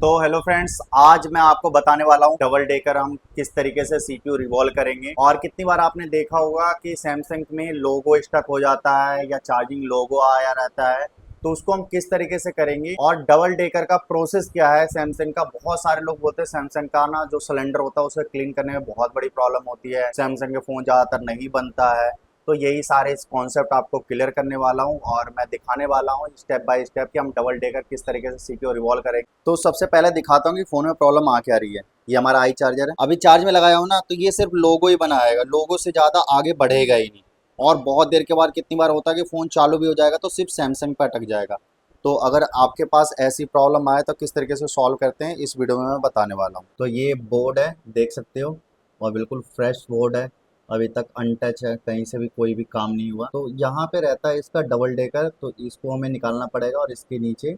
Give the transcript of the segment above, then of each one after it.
तो hello friends, आज मैं आपको बताने वाला हूँ डबल डेकर हम किस तरीके से सीपीयू रिवॉल्व करेंगे। और कितनी बार आपने देखा होगा कि सैमसंग में लोगो स्टक हो जाता है या चार्जिंग लोगो आया रहता है, तो उसको हम किस तरीके से करेंगे और डबल डेकर का प्रोसेस क्या है। सैमसंग का बहुत सारे लोग बोलते हैं सैमसंग का ना जो सिलेंडर होता है उसे क्लीन करने में बहुत बड़ी प्रॉब्लम होती है, सैमसंग के फोन ज्यादातर नहीं बनता है। तो यही सारे कॉन्सेप्ट आपको क्लियर करने वाला हूँ और मैं दिखाने वाला हूँ स्टेप बाय स्टेप कि हम डबल डेकर किस तरीके से सीपीयू रिवॉल्व करेंगे। तो सबसे पहले दिखाता हूँ कि फोन में प्रॉब्लम आ क्या रही है। ये हमारा आई चार्जर है, अभी चार्ज में लगाया हूँ ना, तो ये सिर्फ लोगो ही बनाएगा, लोगो से ज़्यादा आगे बढ़ेगा ही नहीं। और बहुत देर के बाद कितनी बार होता है कि फ़ोन चालू भी हो जाएगा तो सिर्फ सैमसंग पर अटक जाएगा। तो अगर आपके पास ऐसी प्रॉब्लम आए तो किस तरीके से सॉल्व करते हैं इस वीडियो में मैं बताने वाला हूँ। तो ये बोर्ड है, देख सकते हो, और बिल्कुल फ्रेश बोर्ड है, अभी तक अनटच है, कहीं से भी कोई भी काम नहीं हुआ। तो यहाँ पे रहता है इसका डबल डेकर, तो इसको हमें निकालना पड़ेगा और इसके नीचे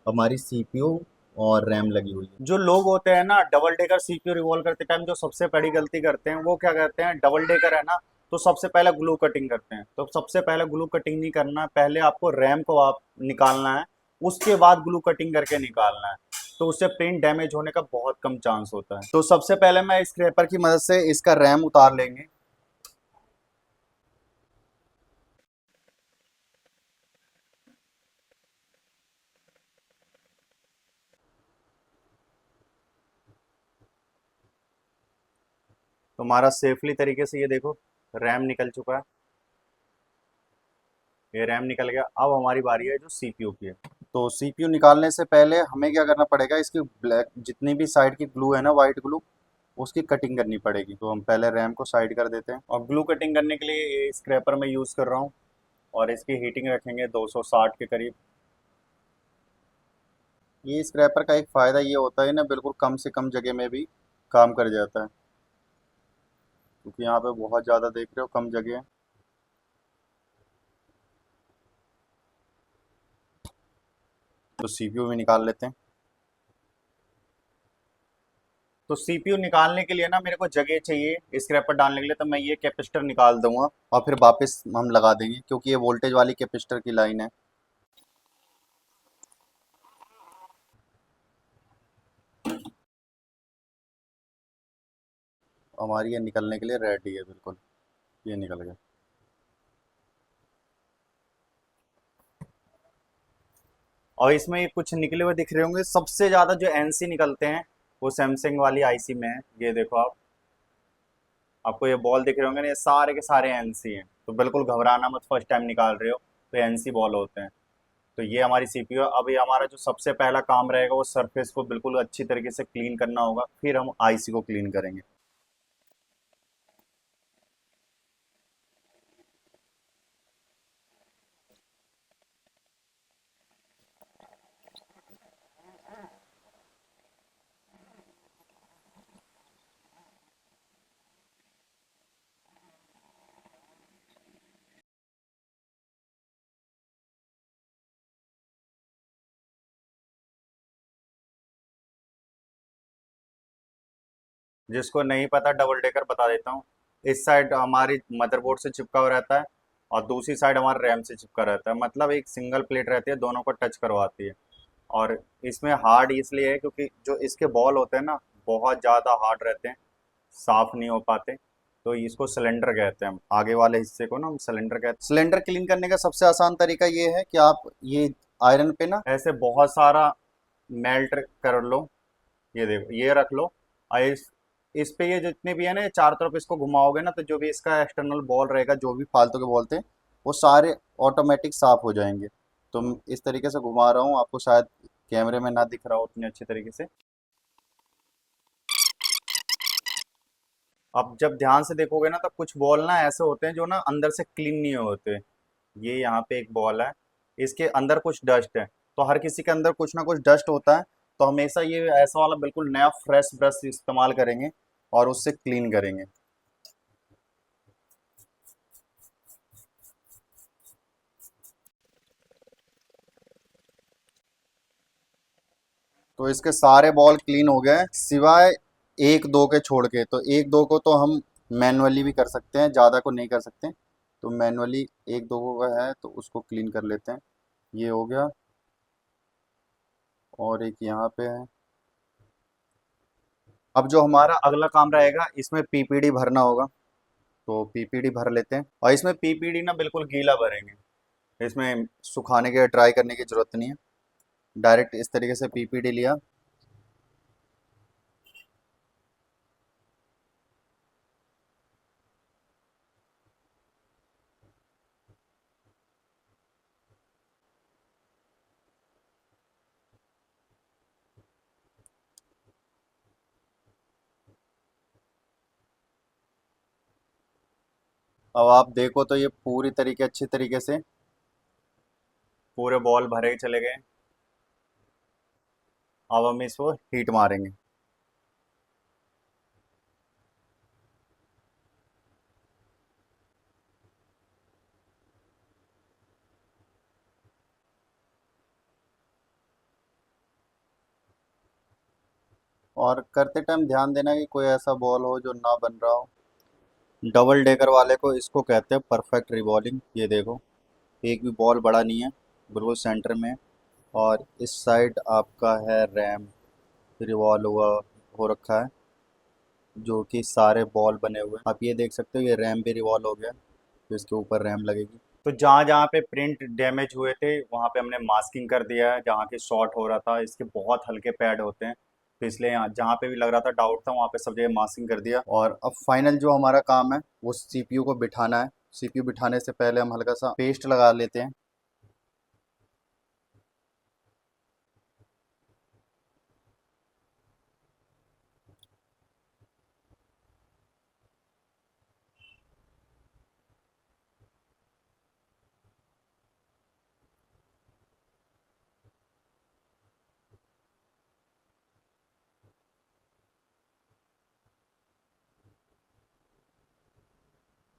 हमारी सीपीयू और रैम लगी हुई है। जो लोग होते हैं ना डबल डेकर सीपीयू रिवॉल्व करते टाइम जो सबसे बड़ी गलती करते हैं वो क्या करते हैं, डबल डेकर है ना, तो सबसे पहले ग्लू कटिंग करते हैं। तो सबसे पहले ग्लू कटिंग नहीं करना, पहले आपको रैम को आप निकालना है, उसके बाद ग्लू कटिंग करके निकालना है। तो उससे प्रिंट डैमेज होने का बहुत कम चांस होता है। तो सबसे पहले मैं स्क्रैपर की मदद से इसका रैम उतार लेंगे। तो हमारा सेफली तरीके से ये देखो रैम निकल चुका है, ये रैम निकल गया। अब हमारी बारी है जो सीपीयू की है। तो सीपीयू निकालने से पहले हमें क्या करना पड़ेगा, इसकी ब्लैक जितनी भी साइड की ग्लू है ना, वाइट ग्लू, उसकी कटिंग करनी पड़ेगी। तो हम पहले रैम को साइड कर देते हैं और ग्लू कटिंग करने के लिए ये स्क्रैपर मैं यूज़ कर रहा हूँ और इसकी हीटिंग रखेंगे 260 के करीब। ये स्क्रैपर का एक फ़ायदा ये होता है ना, बिल्कुल कम से कम जगह में भी काम कर जाता है, क्योंकि यहाँ पे बहुत ज़्यादा देख रहे हो कम जगह है। तो सीपीयू भी निकाल लेते हैं। तो सीपीयू निकालने के लिए ना मेरे को जगह चाहिए स्क्रैपर डालने के लिए, तो मैं ये कैपेसिटर निकाल दूंगा और फिर वापस हम लगा देंगे, क्योंकि ये वोल्टेज वाली कैपेसिटर की लाइन है। हमारी ये निकलने के लिए रेडी है बिल्कुल, ये निकल गया। और इसमें ये कुछ निकले हुए दिख रहे होंगे, सबसे ज़्यादा जो एनसी निकलते हैं वो सैमसंग वाली आईसी में है। ये देखो आप, आपको ये बॉल दिख रहे होंगे ना, ये सारे के सारे एनसी हैं। तो बिल्कुल घबराना मत, फर्स्ट टाइम निकाल रहे हो तो एनसी बॉल होते हैं। तो ये हमारी सीपीयू है। अब ये हमारा जो सबसे पहला काम रहेगा वो सरफेस को बिल्कुल अच्छी तरीके से क्लीन करना होगा, फिर हम आईसी को क्लीन करेंगे। जिसको नहीं पता डबल डेकर बता देता हूँ। इस साइड हमारी मदरबोर्ड से चिपका हुआ रहता है और दूसरी साइड हमारे रैम से चिपका रहता है, मतलब एक सिंगल प्लेट रहती है, दोनों को टच करवाती है। और इसमें हार्ड इसलिए है क्योंकि जो इसके बॉल होते हैं ना, बहुत ज़्यादा हार्ड रहते हैं, साफ नहीं हो पाते। तो इसको सिलेंडर कहते हैं, हम आगे वाले हिस्से को ना हम सिलेंडर कहते हैं। सिलेंडर क्लीन करने का सबसे आसान तरीका ये है कि आप ये आयरन पे ना ऐसे बहुत सारा मेल्ट कर लो। ये देखो ये रख लो और इस पे ये जितने भी है ना, ये चारों तरफ इसको घुमाओगे ना, तो जो भी इसका एक्सटर्नल बॉल रहेगा, जो भी फालतू के बॉल थे, वो सारे ऑटोमेटिक साफ हो जाएंगे। तो मैं इस तरीके से घुमा रहा हूँ, आपको शायद कैमरे में ना दिख रहा हो उतनी अच्छी तरीके से। अब जब ध्यान से देखोगे ना, तो कुछ बॉल ना ऐसे होते हैं जो ना अंदर से क्लीन नहीं होते। ये यहाँ पे एक बॉल है, इसके अंदर कुछ डस्ट है। तो हर किसी के अंदर कुछ ना कुछ डस्ट होता है। तो हमेशा ये ऐसा वाला बिल्कुल नया फ्रेश ब्रश इस्तेमाल करेंगे और उससे क्लीन करेंगे। तो इसके सारे बॉल क्लीन हो गए सिवाय एक दो के छोड़ के। तो एक दो को तो हम मैनुअली भी कर सकते हैं, ज़्यादा को नहीं कर सकते। तो मैनुअली एक दो को का है तो उसको क्लीन कर लेते हैं। ये हो गया, और एक यहाँ पे है, अब जो हमारा अगला काम रहेगा, इसमें पीपीडी भरना होगा। तो पीपीडी भर लेते हैं, और इसमें पीपीडी ना बिल्कुल गीला भरेंगे। इसमें सुखाने के ड्राई करने की जरूरत नहीं है, डायरेक्ट इस तरीके से पीपीडी लिया। अब आप देखो तो ये पूरी तरीके अच्छी तरीके से पूरे बॉल भरे चले गए। अब हम इसको हीट मारेंगे। और करते टाइम ध्यान देना कि कोई ऐसा बॉल हो जो ना बन रहा हो। डबल डेकर वाले को इसको कहते हैं परफेक्ट रिवॉल्विंग। ये देखो, एक भी बॉल बड़ा नहीं है, बिल्कुल सेंटर में है। और इस साइड आपका है रैम, रिवॉल्व हुआ हो रखा है, जो कि सारे बॉल बने हुए हैं। आप ये देख सकते हो, ये रैम भी रिवॉल्व हो गया, तो इसके ऊपर रैम लगेगी। तो जहाँ जहाँ पे प्रिंट डैमेज हुए थे वहाँ पे हमने मास्किंग कर दिया है। जहाँ के शॉर्ट हो रहा था, इसके बहुत हल्के पैड होते हैं, तो इसलिए जहाँ पे भी लग रहा था डाउट था, वहाँ पे सब जगह मास्किंग कर दिया। और अब फाइनल जो हमारा काम है वो सीपीयू को बिठाना है। सीपीयू बिठाने से पहले हम हल्का सा पेस्ट लगा लेते हैं।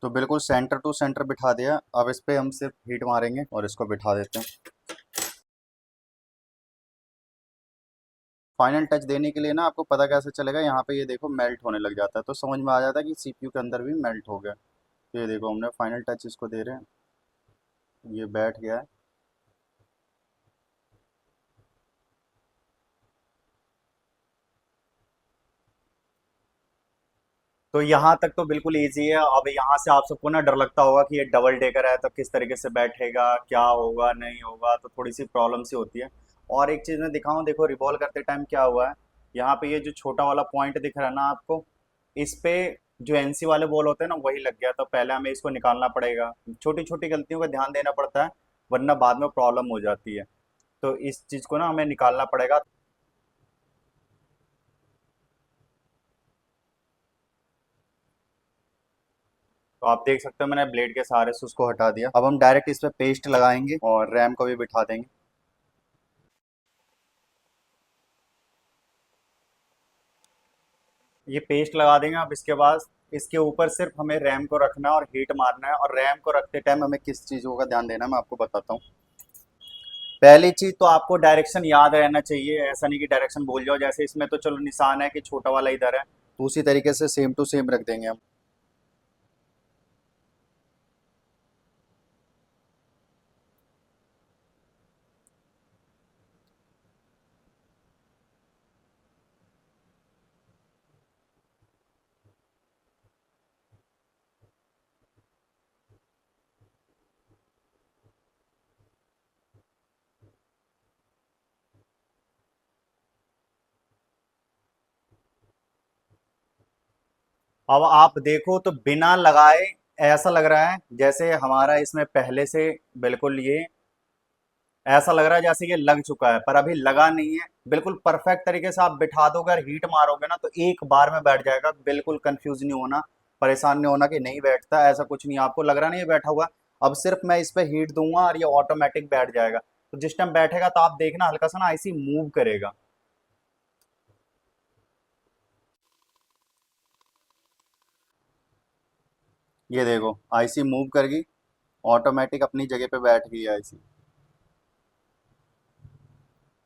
तो बिल्कुल सेंटर टू सेंटर बिठा दिया। अब इस पे हम सिर्फ हीट मारेंगे और इसको बिठा देते हैं। फाइनल टच देने के लिए ना आपको पता कैसे चलेगा, यहाँ पे ये देखो मेल्ट होने लग जाता है, तो समझ में आ जाता है कि सीपीयू के अंदर भी मेल्ट हो गया। तो ये देखो, हमने फाइनल टच इसको दे रहे हैं, ये बैठ गया है। तो यहाँ तक तो बिल्कुल इजी है। अब यहाँ से आप सबको ना डर लगता होगा कि ये डबल डेकर है तो किस तरीके से बैठेगा, क्या होगा नहीं होगा, तो थोड़ी सी प्रॉब्लम सी होती है। और एक चीज़ मैं दिखाऊं, देखो रिवॉल्व करते टाइम क्या हुआ है, यहाँ पे ये जो छोटा वाला पॉइंट दिख रहा है ना आपको, इस पे जो एनसी वाले बॉल होते हैं ना वही लग गया। तो पहले हमें इसको निकालना पड़ेगा। छोटी छोटी गलतियों का ध्यान देना पड़ता है, वरना बाद में प्रॉब्लम हो जाती है। तो इस चीज़ को ना हमें निकालना पड़ेगा। तो आप देख सकते हो मैंने ब्लेड के सहारे से उसको हटा दिया। अब हम डायरेक्ट इस पे पेस्ट लगाएंगे और रैम को भी बिठा देंगे। ये पेस्ट लगा देंगे। अब इसके बाद इसके ऊपर सिर्फ हमें रैम को रखना है और हीट मारना है। और रैम को रखते टाइम हमें किस चीज़ों का ध्यान देना है मैं आपको बताता हूँ। पहली चीज़ तो आपको डायरेक्शन याद रहना चाहिए, ऐसा नहीं कि डायरेक्शन भूल जाओ। जैसे इसमें तो चलो निशान है कि छोटा वाला इधर है, तो उसी तरीके से सेम टू सेम रख देंगे हम। अब आप देखो तो बिना लगाए ऐसा लग रहा है जैसे हमारा इसमें पहले से बिल्कुल ये ऐसा लग रहा है जैसे ये लग चुका है, पर अभी लगा नहीं है। बिल्कुल परफेक्ट तरीके से आप बिठा दोगे और हीट मारोगे ना तो एक बार में बैठ जाएगा। बिल्कुल कंफ्यूज नहीं होना, परेशान नहीं होना कि नहीं बैठता, ऐसा कुछ नहीं। आपको लग रहा नहीं है बैठा हुआ, अब सिर्फ मैं इस पे हीट दूंगा और ये ऑटोमेटिक बैठ जाएगा। तो जिस टाइम बैठेगा तो आप देखना हल्का सा ना ऐसे ही मूव करेगा। ये देखो आईसी मूव कर गई, ऑटोमेटिक अपनी जगह पे बैठ गई आईसी।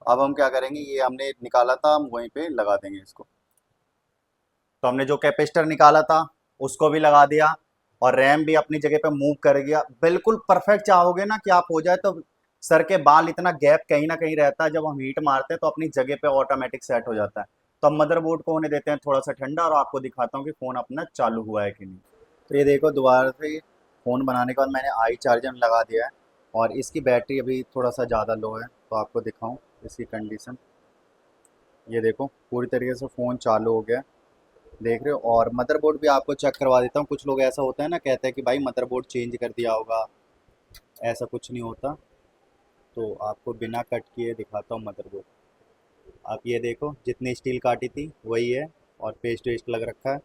अब हम क्या करेंगे, ये हमने निकाला था, हम वहीं पे लगा देंगे इसको। तो हमने जो कैपेसिटर निकाला था उसको भी लगा दिया, और रैम भी अपनी जगह पे मूव कर गया। बिल्कुल परफेक्ट चाहोगे ना कि आप हो जाए, तो सर के बाल इतना गैप कहीं ना कहीं रहता है, जब हम हीट मारते हैं तो अपनी जगह पे ऑटोमेटिक सेट हो जाता है। तो अब मदरबोर्ड को होने देते हैं थोड़ा सा ठंडा और आपको दिखाता हूँ कि फ़ोन अपना चालू हुआ है कि नहीं। तो ये देखो दोबारा से फ़ोन बनाने के बाद मैंने आई चार्जर लगा दिया है और इसकी बैटरी अभी थोड़ा सा ज़्यादा लो है, तो आपको दिखाऊँ इसकी कंडीशन। ये देखो पूरी तरीके से फ़ोन चालू हो गया है, देख रहे हो। और मदरबोर्ड भी आपको चेक करवा देता हूँ। कुछ लोग ऐसा होता है ना, कहते हैं कि भाई मदरबोर्ड चेंज कर दिया होगा, ऐसा कुछ नहीं होता। तो आपको बिना कट किए दिखाता हूँ मदरबोर्ड। आप ये देखो जितनी स्टील काटी थी वही है और पेस्ट वेस्ट लग रखा है।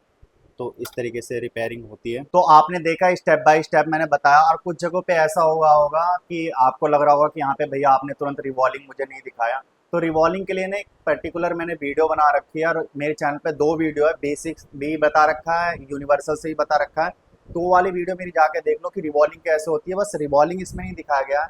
तो इस तरीके से रिपेयरिंग होती है। तो आपने देखा स्टेप बाय स्टेप मैंने बताया। और कुछ जगहों पे ऐसा हुआ होगा कि आपको लग रहा होगा कि यहाँ पे भैया आपने तुरंत रिवॉल्विंग मुझे नहीं दिखाया। तो रिवॉल्विंग के लिए ना एक पर्टिकुलर मैंने वीडियो बना रखी है और मेरे चैनल पे 2 वीडियो है, बेसिक्स भी बता रखा है, यूनिवर्सल से भी बता रखा है। तो वो वाली वीडियो मेरी जाके देख लो कि रिवॉल्विंग कैसे होती है। बस रिवॉल्विंग इसमें नहीं दिखाया गया,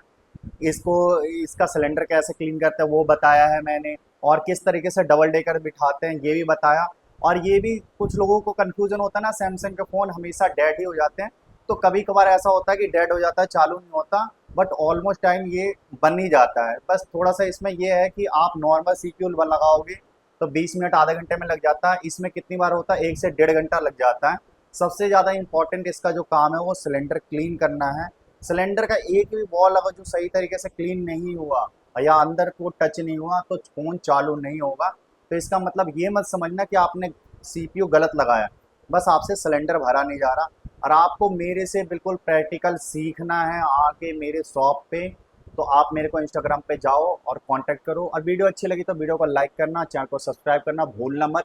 इसको इसका सिलेंडर कैसे क्लीन करते हैं वो बताया है मैंने, और किस तरीके से डबल डेकर बिठाते हैं ये भी बताया। और ये भी कुछ लोगों को कंफ्यूजन होता है ना, सैमसंग के फ़ोन हमेशा डेड ही हो जाते हैं। तो कभी कभार ऐसा होता है कि डेड हो जाता है, चालू नहीं होता, बट ऑलमोस्ट टाइम ये बन ही जाता है। बस थोड़ा सा इसमें ये है कि आप नॉर्मल सीपीयू लगाओगे तो 20 मिनट आधे घंटे में लग जाता है, इसमें कितनी बार होता है 1 से 1.5 घंटा लग जाता है। सबसे ज़्यादा इंपॉर्टेंट इसका जो काम है वो सिलेंडर क्लीन करना है। सिलेंडर का एक भी बॉल अगर जो सही तरीके से क्लीन नहीं हुआ या अंदर को टच नहीं हुआ तो फ़ोन चालू नहीं होगा। तो इसका मतलब ये मत समझना कि आपने सीपीयू गलत लगाया, बस आपसे सिलेंडर भरा नहीं जा रहा। और आपको मेरे से बिल्कुल प्रैक्टिकल सीखना है आके मेरे शॉप पे, तो आप मेरे को इंस्टाग्राम पे जाओ और कांटेक्ट करो। और वीडियो अच्छी लगी तो वीडियो को लाइक करना, चैनल को सब्सक्राइब करना भूलना मत।